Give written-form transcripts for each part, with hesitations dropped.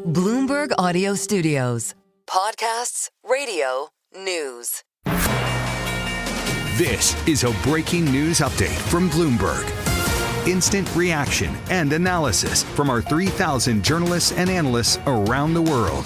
Bloomberg Audio Studios. Podcasts, radio, news. This is a breaking news update from Bloomberg. Instant reaction and analysis from our 3,000 journalists and analysts around the world.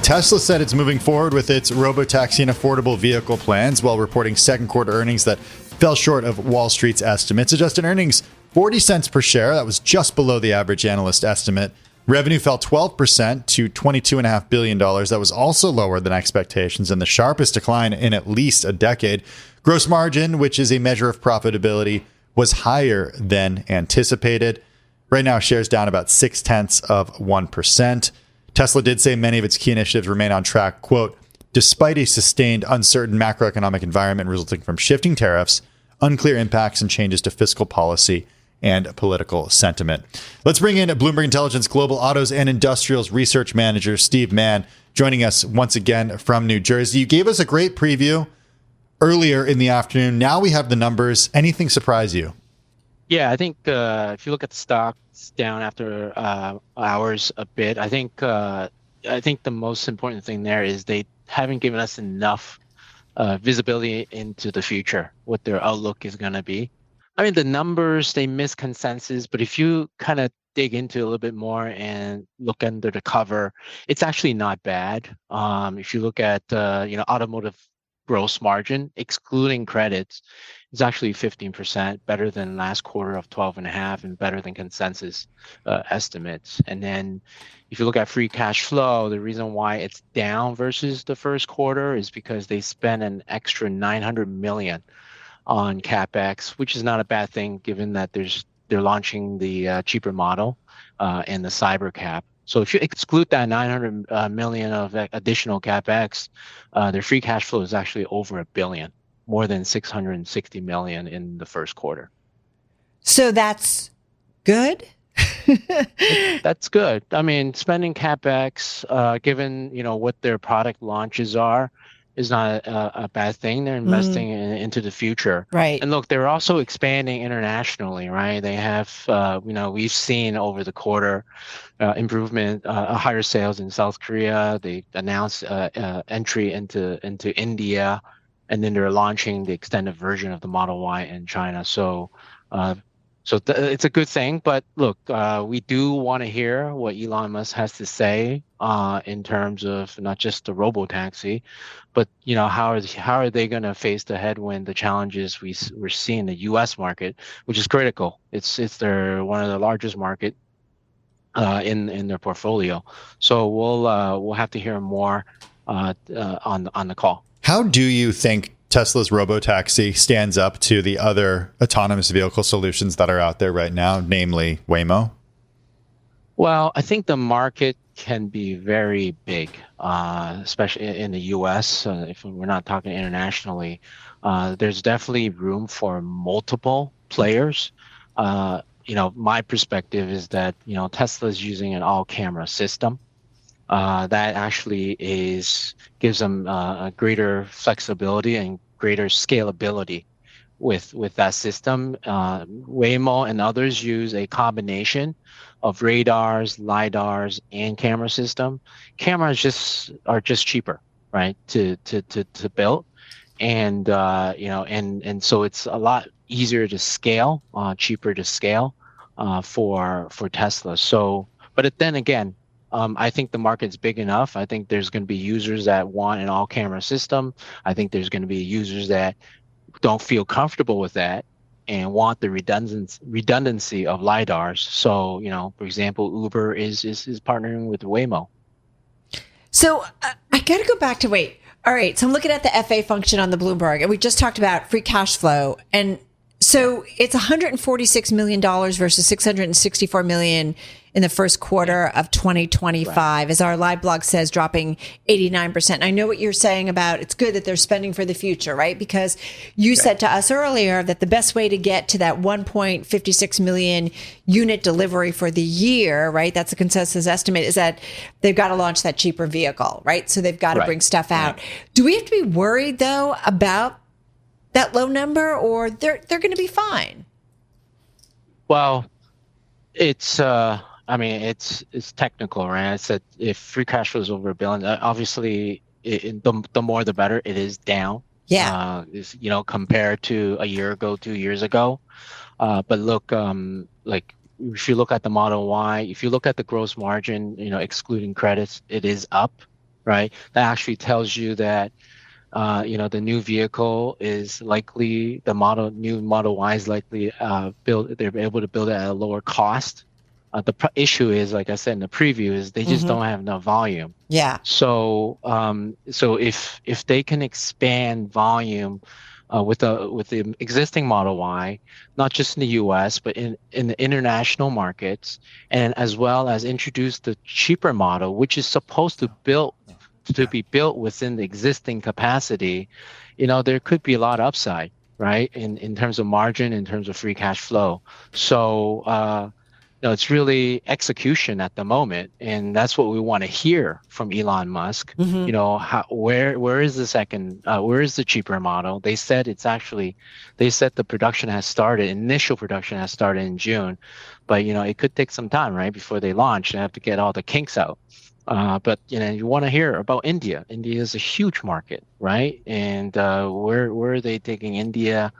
Tesla said it's moving forward with its robotaxi and affordable vehicle plans while reporting second quarter earnings that fell short of Wall Street's estimates. Adjusted earnings, 40 cents per share. That was just below the average analyst estimate. Revenue fell 12% to $22.5 billion. That was also lower than expectations and the sharpest decline in at least a decade. Gross margin, which is a measure of profitability, was higher than anticipated. Right now, shares down about 0.6%. Tesla did say many of its key initiatives remain on track, quote, despite a sustained uncertain macroeconomic environment resulting from shifting tariffs, unclear impacts, and changes to fiscal policy and political sentiment. Let's bring in Bloomberg Intelligence Global Autos and Industrials Research Manager Steve Mann, joining us once again from New Jersey. You gave us a great preview earlier in the afternoon. Now we have the numbers. Anything surprise you? Yeah, I think if you look at the stocks down after hours a bit, I think the most important thing there is they haven't given us enough visibility into the future, what their outlook is going to be. I mean, the numbers, they miss consensus, but if you kind of dig into a little bit more and look under the cover, it's actually not bad. If you look at, automotive gross margin, excluding credits, is actually 15%, better than last quarter of 12.5% and better than consensus estimates. And then if you look at free cash flow, the reason why it's down versus the first quarter is because they spent an extra $900 million on CapEx, which is not a bad thing given that they're launching the cheaper model and the cyber cap. So if you exclude that $900 million of additional CapEx, their free cash flow is actually over $1 billion, more than $660 million in the first quarter. So that's good? That's good. I mean, spending CapEx, given what their product launches are, is not a bad thing. They're investing into the future. Right. And look, they're also expanding internationally, right? They have, we've seen over the quarter improvement, higher sales in South Korea. They announced entry into India, and then they're launching the extended version of the Model Y in China. So it's a good thing. But look, we do want to hear what Elon Musk has to say in terms of not just the robotaxi, but how are they going to face the headwind, the challenges we're seeing in the U.S. market, which is critical. It's one of the largest market in their portfolio. So we'll have to hear more on the call. How do you think Tesla's robotaxi stands up to the other autonomous vehicle solutions that are out there right now, namely Waymo? Well, I think the market can be very big, especially in the U.S. If we're not talking internationally, there's definitely room for multiple players. My perspective is that, Tesla is using an all-camera system. That actually gives them a greater flexibility and greater scalability with that system. Waymo and others use a combination of radars, lidars, and camera system. Cameras are just cheaper, right, to build, and and so it's a lot easier to scale, cheaper to scale for Tesla. So, but then again, I think the market's big enough. I think there's going to be users that want an all-camera system. I think there's going to be users that don't feel comfortable with that and want the redundancy of lidars. So, for example, Uber is partnering with Waymo. So I got to go back to all right. So I'm looking at the FA function on the Bloomberg, and we just talked about free cash flow, and so it's $146 million versus $664 million in the first quarter of 2025, right, as our live blog says, dropping 89%. And I know what you're saying about it's good that they're spending for the future, right? Because you said to us earlier that the best way to get to that 1.56 million unit delivery for the year, right? That's a consensus estimate, is that they've got to launch that cheaper vehicle, right? So they've got to bring stuff out. Yeah. Do we have to be worried, though, about that low number, or they're going to be fine? Well, it's I mean, it's technical, right? I said if free cash flow is over $1 billion, obviously the more the better. It is down. Yeah. Is compared to a year ago, 2 years ago. But look, like if you look at the Model Y, if you look at the gross margin, excluding credits, it is up, right? That actually tells you that the new vehicle is likely new Model Y is likely they're able to build it at a lower cost. The issue is, like I said in the preview, is they just don't have enough volume. Yeah. So if they can expand volume with the existing Model Y, not just in the U.S. but in the international markets, and as well as introduce the cheaper model, which is supposed to be built within the existing capacity, there could be a lot of upside, right? In terms of margin, in terms of free cash flow. So it's really execution at the moment, and that's what we want to hear from Elon Musk. Where is the cheaper model? They said the production has started, initial production has started in June, but it could take some time, right, before they launch. They have to get all the kinks out. But you want to hear about India. India is a huge market, right? And where are they taking India?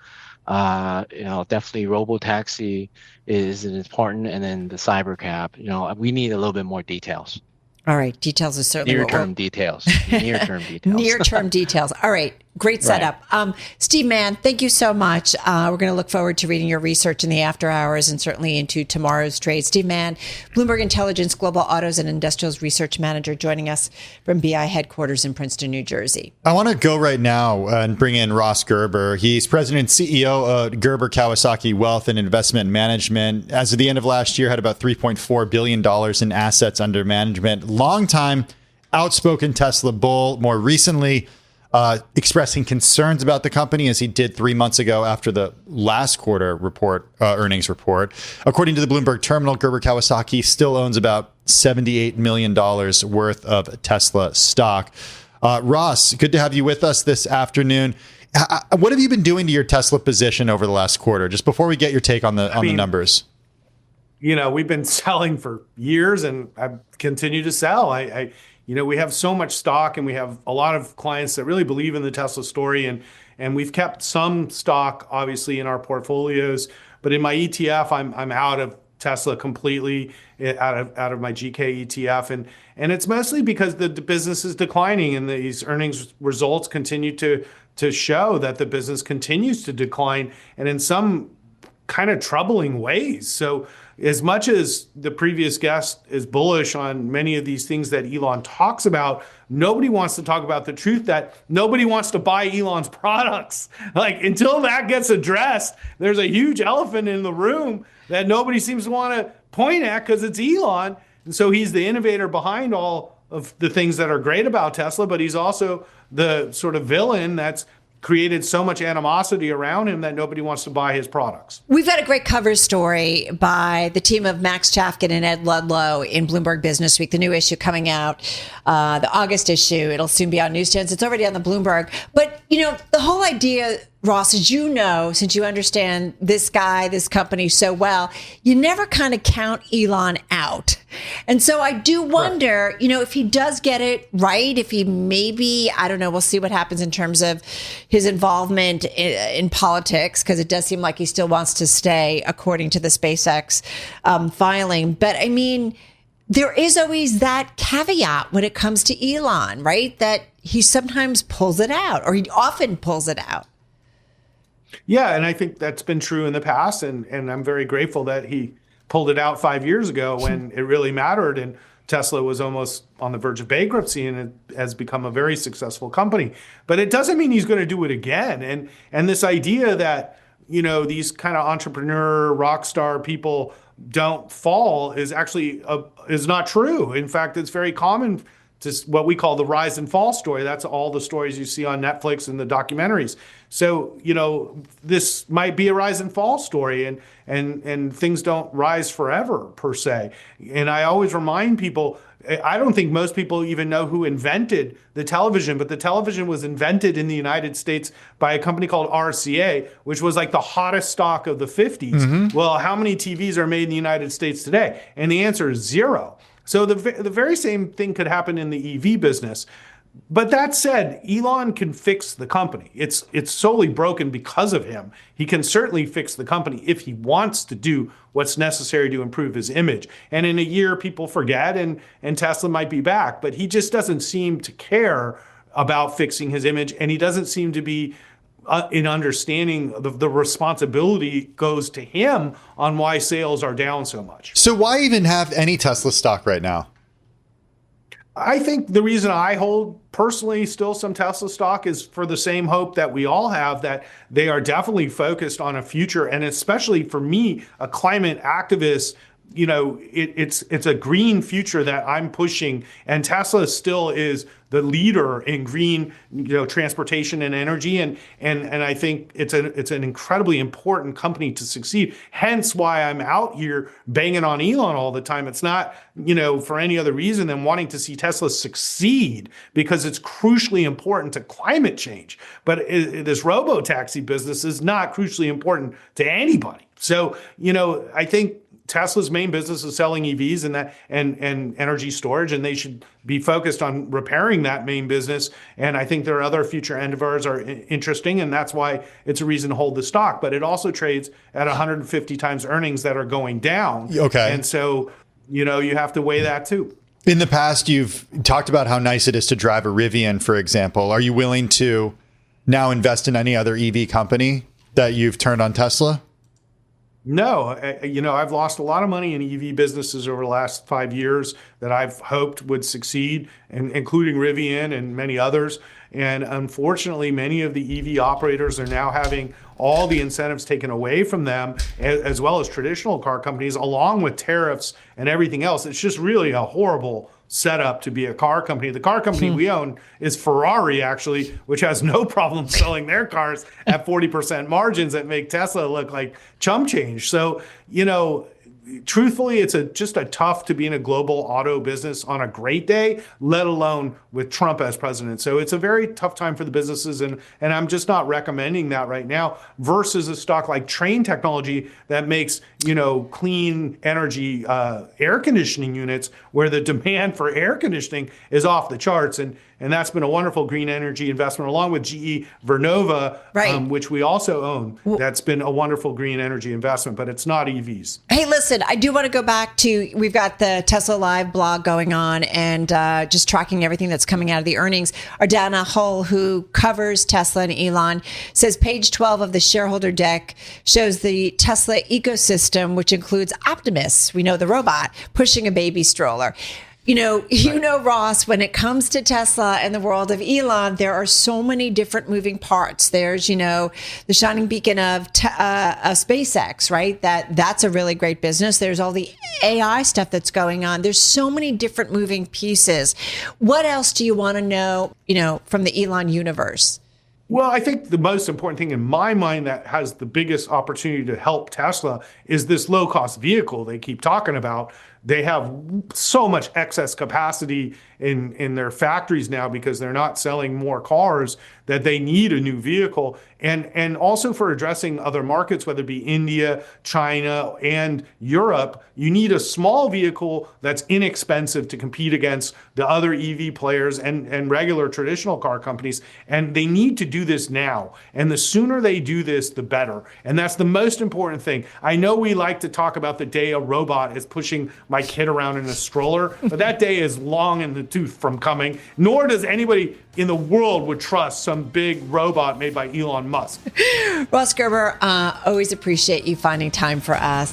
Definitely robotaxi is important, and then the cybercab. We need a little bit more details. All right, details is certainly near-term details. Near-term details. Near-term details. All right, great setup. Right. Steve Mann, thank you so much. We're going to look forward to reading your research in the after hours and certainly into tomorrow's trade. Steve Mann, Bloomberg Intelligence Global Autos and Industrials Research Manager, joining us from BI headquarters in Princeton, New Jersey. I want to go right now and bring in Ross Gerber. He's president and CEO of Gerber Kawasaki Wealth and Investment Management. As of the end of last year, had about $3.4 billion in assets under management. Long-time outspoken Tesla bull, more recently expressing concerns about the company, as he did 3 months ago after the last quarter earnings report. According to the Bloomberg Terminal, Gerber Kawasaki still owns about $78 million worth of Tesla stock. Ross, good to have you with us this afternoon. What have you been doing to your Tesla position over the last quarter? Just before we get your take on the numbers. We've been selling for years, and I continue to sell. We have so much stock, and we have a lot of clients that really believe in the Tesla story, and we've kept some stock, obviously, in our portfolios. But in my ETF, I'm out of Tesla completely, out of my GK ETF, and it's mostly because the business is declining, and these earnings results continue to show that the business continues to decline, and in some kind of troubling ways. So as much as the previous guest is bullish on many of these things that Elon talks about, nobody wants to talk about the truth that nobody wants to buy Elon's products. Like, until that gets addressed, there's a huge elephant in the room that nobody seems to want to point at because it's Elon. And so he's the innovator behind all of the things that are great about Tesla, but he's also the sort of villain that's created so much animosity around him that nobody wants to buy his products. We've got a great cover story by the team of Max Chafkin and Ed Ludlow in Bloomberg Businessweek, the new issue coming out, the August issue. It'll soon be on newsstands. It's already on the Bloomberg. But, the whole idea, Ross, as you know, since you understand this company so well, you never kind of count Elon out. And so I do wonder, if he does get it right, if he maybe, I don't know, we'll see what happens in terms of his involvement in politics, because it does seem like he still wants to stay, according to the SpaceX filing. But I mean, there is always that caveat when it comes to Elon, right? That he sometimes pulls it out, or he often pulls it out. Yeah, and I think that's been true in the past, and I'm very grateful that he pulled it out 5 years ago when it really mattered, and Tesla was almost on the verge of bankruptcy, and it has become a very successful company. But it doesn't mean he's going to do it again. And this idea that, these kind of entrepreneur, rock star people don't fall is actually is not true. In fact, it's very common to what we call the rise and fall story. That's all the stories you see on Netflix and the documentaries. So, this might be a rise and fall story, and things don't rise forever per se. And I always remind people, I don't think most people even know who invented the television, but the television was invented in the United States by a company called RCA, which was like the hottest stock of the 50s. Mm-hmm. Well, how many TVs are made in the United States today? And the answer is 0. So the very same thing could happen in the EV business. But that said, Elon can fix the company. It's solely broken because of him. He can certainly fix the company if he wants to do what's necessary to improve his image. And in a year, people forget, and Tesla might be back. But he just doesn't seem to care about fixing his image, and he doesn't seem to be in understanding the responsibility goes to him on why sales are down so much. So why even have any Tesla stock right now? I think the reason I hold personally still some Tesla stock is for the same hope that we all have, that they are definitely focused on a future. And especially for me, a climate activist, it's a green future that I'm pushing. And Tesla still is the leader in green, transportation and energy. And I think it's an incredibly important company to succeed. Hence why I'm out here banging on Elon all the time. It's not, for any other reason than wanting to see Tesla succeed, because it's crucially important to climate change. But this robotaxi business is not crucially important to anybody. So, I think Tesla's main business is selling EVs and energy storage, and they should be focused on repairing that main business. And I think their other future endeavors are interesting, and that's why it's a reason to hold the stock. But it also trades at 150 times earnings that are going down. Okay. And so, you have to weigh that too. In the past, you've talked about how nice it is to drive a Rivian, for example. Are you willing to now invest in any other EV company that you've turned on Tesla? No, I've lost a lot of money in EV businesses over the last 5 years that I've hoped would succeed, and including Rivian and many others. And unfortunately, many of the EV operators are now having all the incentives taken away from them, as well as traditional car companies, along with tariffs and everything else. It's just really a horrible setup to be a car company. The car company we own is Ferrari, actually, which has no problem selling their cars at 40% margins that make Tesla look like chump change. So, truthfully, it's just a tough to be in a global auto business on a great day, let alone with Trump as president. So it's a very tough time for the businesses, and I'm just not recommending that right now, versus a stock like Train Technology that makes, clean energy air conditioning units, where the demand for air conditioning is off the charts. And that's been a wonderful green energy investment, along with GE Vernova, right, which we also own. That's been a wonderful green energy investment, but it's not EVs. Hey, listen, I do want to go back to, we've got the Tesla Live blog going on, and just tracking everything that's coming out of the earnings. Ardana Hull, who covers Tesla and Elon, says page 12 of the shareholder deck shows the Tesla ecosystem, which includes Optimus, we know the robot, pushing a baby stroller. Ross, when it comes to Tesla and the world of Elon, there are so many different moving parts. There's, the shining beacon of SpaceX, right? That's a really great business. There's all the AI stuff that's going on. There's so many different moving pieces. What else do you want to know, from the Elon universe? Well, I think the most important thing in my mind that has the biggest opportunity to help Tesla is this low-cost vehicle they keep talking about. They have so much excess capacity in their factories now because they're not selling more cars, that they need a new vehicle. And also for addressing other markets, whether it be India, China, and Europe, you need a small vehicle that's inexpensive to compete against the other EV players and regular traditional car companies. And they need to do this now. And the sooner they do this, the better. And that's the most important thing. I know we like to talk about the day a robot is pushing my kid around in a stroller, but that day is long in the tooth from coming. Nor does anybody in the world would trust some big robot made by Elon Musk. Ross Gerber, always appreciate you finding time for us.